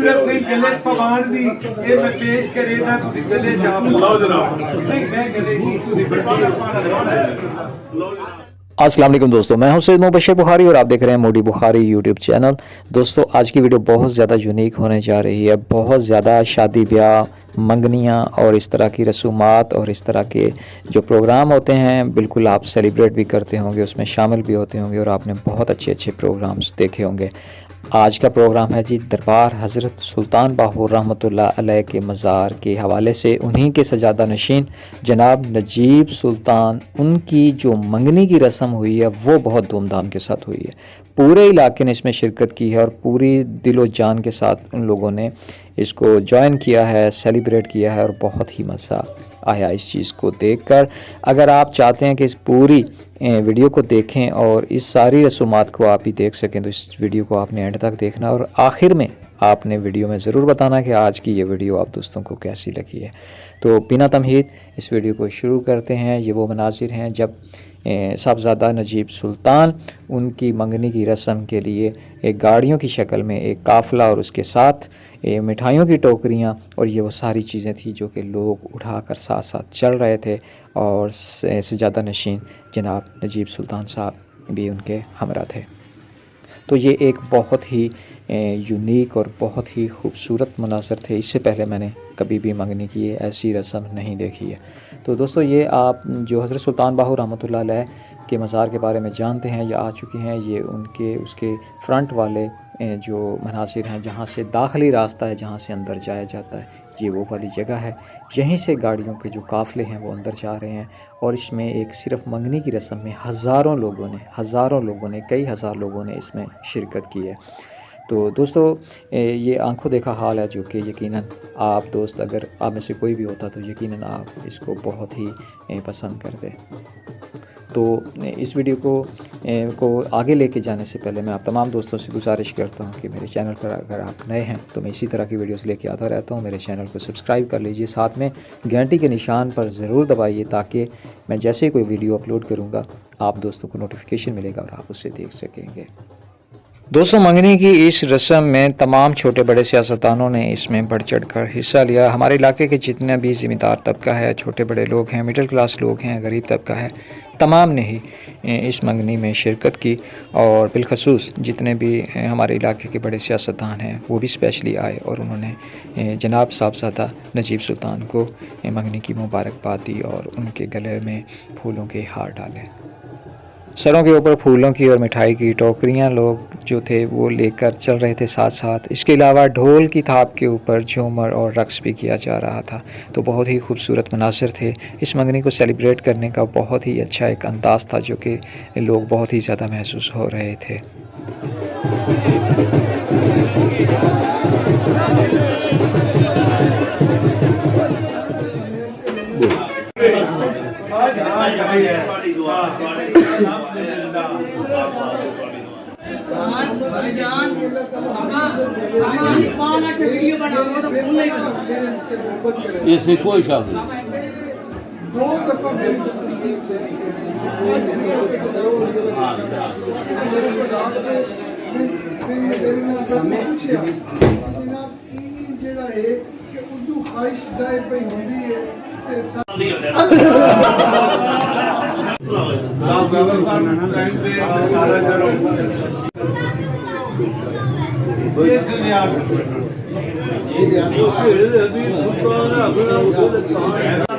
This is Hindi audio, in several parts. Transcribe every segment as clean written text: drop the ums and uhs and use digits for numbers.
जरूरत नहीं गले पवान दी ये मैं पेश करे ना तुझे गले जा लो जनाब नहीं मैं गले नहीं तुझे अस्सलाम वालेकुम दोस्तों, मैं हूं सैयद मुबशर बुखारी और आप देख रहे हैं मोडी बुखारी यूट्यूब चैनल। दोस्तों आज की वीडियो बहुत ज़्यादा यूनिक होने जा रही है। बहुत ज़्यादा शादी ब्याह, मंगनियाँ और इस तरह की रसूमात और इस तरह के जो प्रोग्राम होते हैं बिल्कुल आप सेलिब्रेट भी करते होंगे, उसमें शामिल भी होते होंगे और आपने बहुत अच्छे अच्छे प्रोग्राम्स देखे होंगे। आज का प्रोग्राम है जी दरबार हज़रत सुल्तान बाहू रहमतुल्लाह अलैह के मज़ार के हवाले से। उन्हीं के सजादा नशीन जनाब नजीब सुल्तान, उनकी जो मंगनी की रस्म हुई है वो बहुत धूमधाम के साथ हुई है। पूरे इलाके ने इसमें शिरकत की है और पूरी दिलो जान के साथ उन लोगों ने इसको ज्वाइन किया है, सेलिब्रेट किया है और बहुत ही मज़ा आया इस चीज़ को देखकर। अगर आप चाहते हैं कि इस पूरी वीडियो को देखें और इस सारी रसूमात को आप भी देख सकें तो इस वीडियो को आपने एंड तक देखना और आखिर में आपने वीडियो में ज़रूर बताना कि आज की ये वीडियो आप दोस्तों को कैसी लगी है। तो बिना तमहीद इस वीडियो को शुरू करते हैं। ये वो मनाजिर हैं जब साहबजादा नजीब सुल्तान उनकी मंगनी की रस्म के लिए एक गाड़ियों की शक्ल में एक काफ़िला और उसके साथ मिठाइयों की टोकरियाँ और ये वो सारी चीज़ें थी जो कि लोग उठाकर साथ साथ चल रहे थे और सजादा नशीन जनाब नजीब सुल्तान साहब भी उनके हमरा थे। तो ये एक बहुत ही यूनिक और बहुत ही खूबसूरत मनाज़र थे। इससे पहले मैंने कभी भी मंगनी की ऐसी रस्म नहीं देखी है। तो दोस्तों ये आप जो हज़रत सुल्तान बाहू रहमतुल्लाह अलैह के मज़ार के बारे में जानते हैं या आ चुके हैं, ये उनके उसके फ्रंट वाले जो मनासिर हैं जहाँ से दाखिली रास्ता है, जहाँ से अंदर जाया जाता है, ये वो वाली जगह है। यहीं से गाड़ियों के जो काफ़िले हैं वो अंदर जा रहे हैं और इसमें एक सिर्फ मंगनी की रस्म में हज़ारों लोगों ने कई हज़ार लोगों ने इसमें शिरकत की है। तो दोस्तों ये आंखों देखा हाल है जो कि यकीनन आप दोस्त अगर आप में से कोई भी होता तो यकीनन आप इसको बहुत ही पसंद करते। तो इस वीडियो को आगे लेके जाने से पहले मैं आप तमाम दोस्तों से गुजारिश करता हूं कि मेरे चैनल पर अगर आप नए हैं तो मैं इसी तरह की वीडियोस लेके आता रहता हूं। मेरे चैनल को सब्सक्राइब कर लीजिए, साथ में घंटी के निशान पर ज़रूर दबाइए ताकि मैं जैसे ही कोई वीडियो अपलोड करूँगा आप दोस्तों को नोटिफिकेशन मिलेगा और आप उसे देख सकेंगे। दोस्तों मंगनी की इस रस्म में तमाम छोटे बड़े सियासतदानों ने इसमें बढ़ चढ़ कर हिस्सा लिया। हमारे इलाके के जितने भी ज़िम्मेदार तबका है, छोटे बड़े लोग हैं, मिडिल क्लास लोग हैं, गरीब तबका है, तमाम ने ही इस मंगनी में शिरकत की और बिलखसूस जितने भी हमारे इलाके के बड़े सियासतदान हैं वो भी स्पेशली आए और उन्होंने जनाब साहबजादा नजीब सुल्तान को मंगनी की मुबारकबाद दी और उनके गले में फूलों के हार डाले। सरों के ऊपर फूलों की और मिठाई की टोकरियां लोग जो थे वो लेकर चल रहे थे साथ साथ। इसके अलावा ढोल की थाप के ऊपर झूमर और रक्स भी किया जा रहा था। तो बहुत ही खूबसूरत मनासिर थे। इस मंगनी को सेलिब्रेट करने का बहुत ही अच्छा एक अंदाज़ था जो कि लोग बहुत ही ज़्यादा महसूस हो रहे थे। इससे कोई शक नहीं। दो दफा मेरी तशरीफ जेड़ा है कि उर्दू ख्वाहिश जाहिर पे होंदी है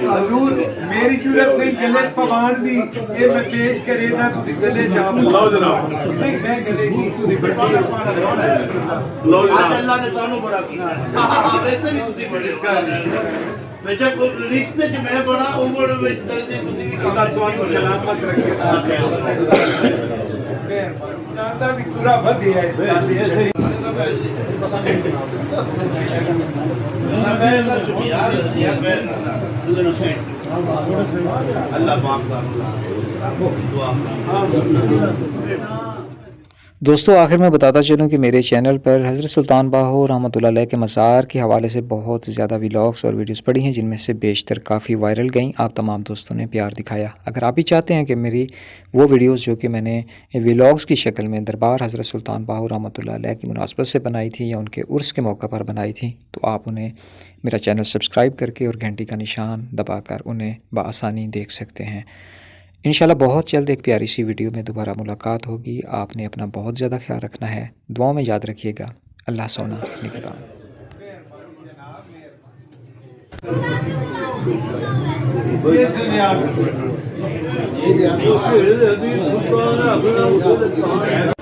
हजूर मेरी जरूरत नहीं गले पवान दी ये मैं पेश करे ना तुझे गले जा लो जनाब नहीं मैं गले नहीं तुझे लो जनाब अल्लाह ने तानू बड़ा किया वैसे भी तुझे बड़े बेटा को रिश्ते च मैं बड़ा उमर विच दर्जे तुझे भी काम तो सलामत रखे नादा भी पूरा वधिया है इस दोस्तों आखिर में बताता चलूँ कि मेरे चैनल पर हज़रत सुल्तान बाहो रहमतुल्लाह अलैह के मज़ार के हवाले से बहुत ज़्यादा व्लॉग्स और वीडियोस पड़ी हैं, जिनमें से बेशतर काफ़ी वायरल गई। आप तमाम दोस्तों ने प्यार दिखाया। अगर आप भी चाहते हैं कि मेरी वो वीडियोस जो कि मैंने व्लॉग्स की शक्ल में दरबार हज़रत सुल्तान बाहो रहमतुल्लाह अलैह की मुनासबत से बनाई थी या उनके उर्स के मौका पर बनाई थी, तो आप उन्हें मेरा चैनल सब्सक्राइब करके और घंटी का निशान दबाकर उन्हें बआसानी देख सकते हैं। इंशाल्लाह बहुत जल्द एक प्यारी सी वीडियो में दोबारा मुलाकात होगी। आपने अपना बहुत ज़्यादा ख्याल रखना है, दुआओं में याद रखिएगा। अल्लाह सोना निगरान। ये